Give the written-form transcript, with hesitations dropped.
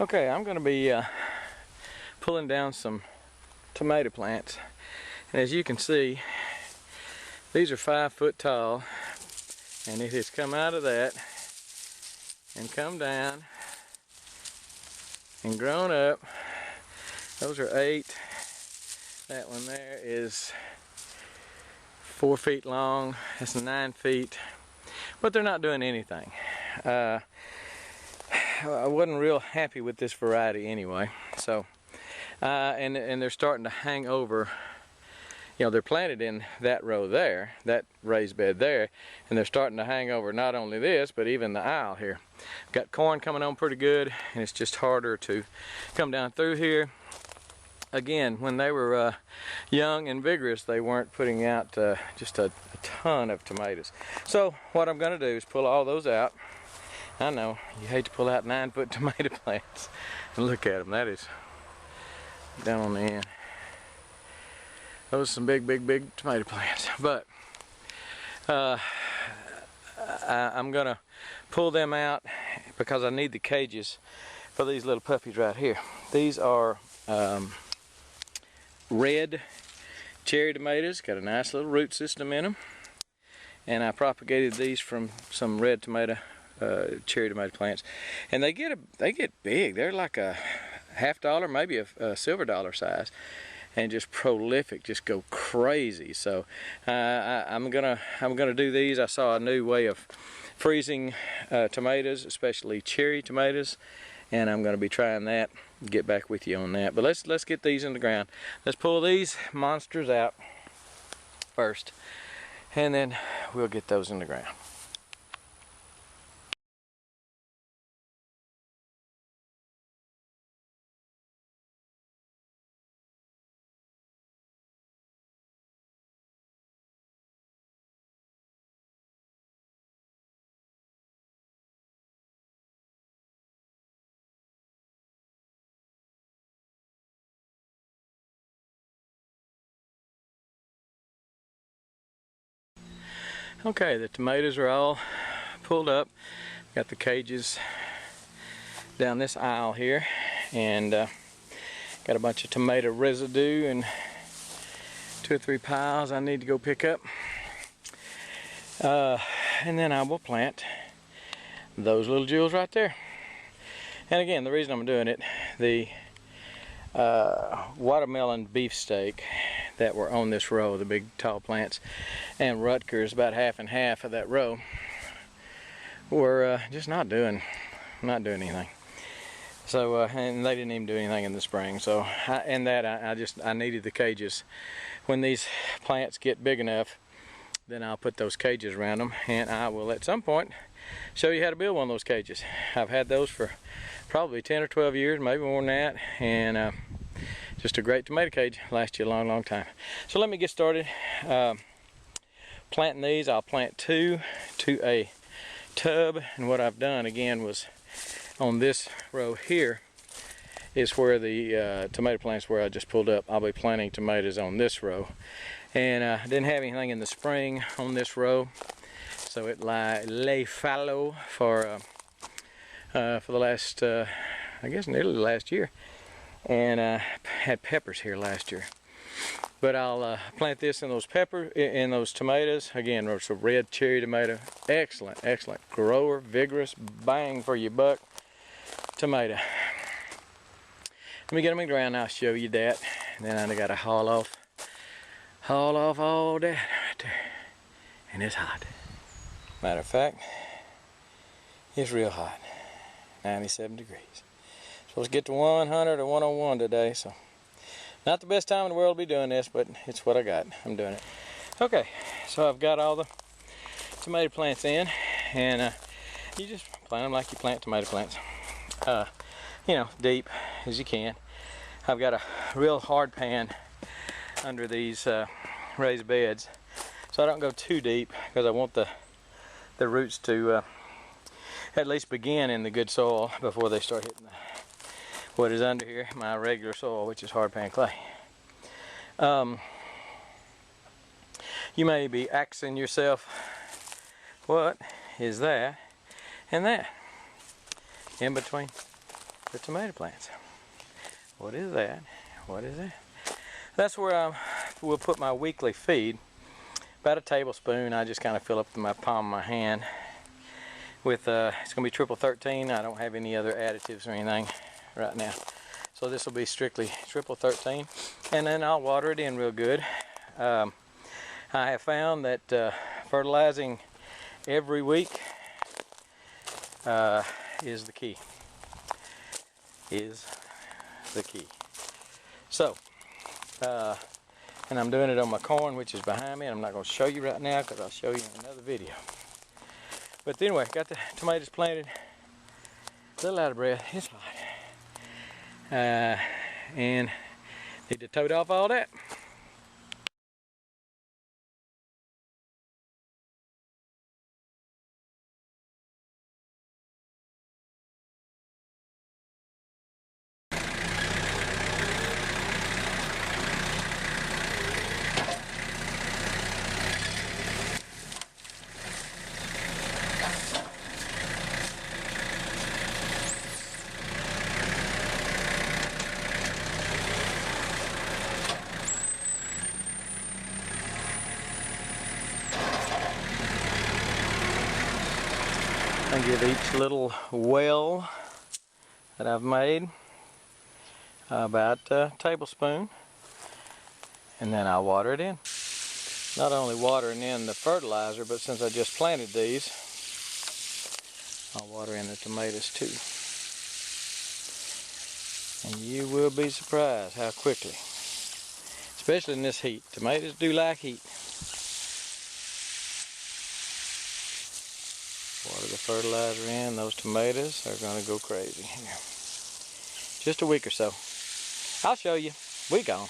Okay, I'm going to be pulling down some tomato plants, and as you can see, these are 5 foot tall, and it has come out of that and come down and grown up. Those are 8. That one there is 4 feet long. That's 9 feet, but they're not doing anything. I wasn't real happy with this variety anyway. So, and they're starting to hang over. You know, they're planted in that row there, that raised bed there, and they're starting to hang over not only this, but even the aisle here. Got corn coming on pretty good, and it's just harder to come down through here. Again, when they were young and vigorous, they weren't putting out just a ton of tomatoes. So what I'm going to do is pull all those out. I know, you hate to pull out 9 foot tomato plants. And look at them, that is down on the end. Those are some big tomato plants. But I'm going to pull them out because I need the cages for these little puppies right here. These are red cherry tomatoes, got a nice little root system in them, and I propagated these from some red tomato cherry tomato plants, and they get big. They're like a $50, maybe a silver dollar size, and just prolific, just go crazy. So I'm gonna do these. I saw a new way of freezing tomatoes, especially cherry tomatoes, and I'm going to be trying that. Get back with you on that. But let's get these in the ground. Let's pull these monsters out first, and then we'll get those in the ground. Okay, the tomatoes are all pulled up. Got the cages down this aisle here, and got a bunch of tomato residue and 2 or 3 piles I need to go pick up. And then I will plant those little jewels right there. And again, the reason I'm doing it, the watermelon beefsteak that were on this row, the big tall plants, and Rutgers, about half and half of that row, were just not doing anything. So and they didn't even do anything in the spring. So I needed the cages. When these plants get big enough, then I'll put those cages around them, and I will at some point show you how to build one of those cages. I've had those for probably 10 or 12 years, maybe more than that, and just a great tomato cage, lasts you a long time. So let me get started planting these. I'll plant 2 to a tub, and what I've done again was on this row here is where the tomato plants where I just pulled up. I'll be planting tomatoes on this row, and I didn't have anything in the spring on this row, so it lay fallow for the last I guess nearly the last year, and had peppers here last year. But I'll plant this in those tomatoes. Again, it's a red cherry tomato. Excellent grower, vigorous, bang for your buck tomato. Let me get them in the ground. I'll show you that. And then I got to haul off all that right there. And it's hot. Matter of fact, it's real hot. 97 degrees. Supposed to get to 100 or 101 today, so not the best time in the world to be doing this, but it's what I got. I'm doing it. Okay, so I've got all the tomato plants in, and you just plant them like you plant tomato plants. You know, deep as you can. I've got a real hard pan under these raised beds, so I don't go too deep because I want the roots to at least begin in the good soil before they start hitting what is under here, my regular soil, which is hard pan clay. You may be asking yourself, what is that and that in between? the tomato plants. What is that? What is that? That's where we'll put my weekly feed. About a tablespoon. I just kind of fill up my palm of my hand with, it's going to be triple 13. I don't have any other additives or anything right now. So this will be strictly triple 13. And then I'll water it in real good. I have found that fertilizing every week is the key. So, and I'm doing it on my corn, which is behind me, and I'm not going to show you right now because I'll show you in another video. But anyway, got the tomatoes planted. A little out of breath. It's hot. And need to tote off all that. I give each little well that I've made about a tablespoon, and then I'll water it in. Not only watering in the fertilizer, but since I just planted these, I'll water in the tomatoes too. And you will be surprised how quickly, especially in this heat. Tomatoes do like heat. Water the fertilizer in, those tomatoes are going to go crazy here. Just a week or so. I'll show you. We gone.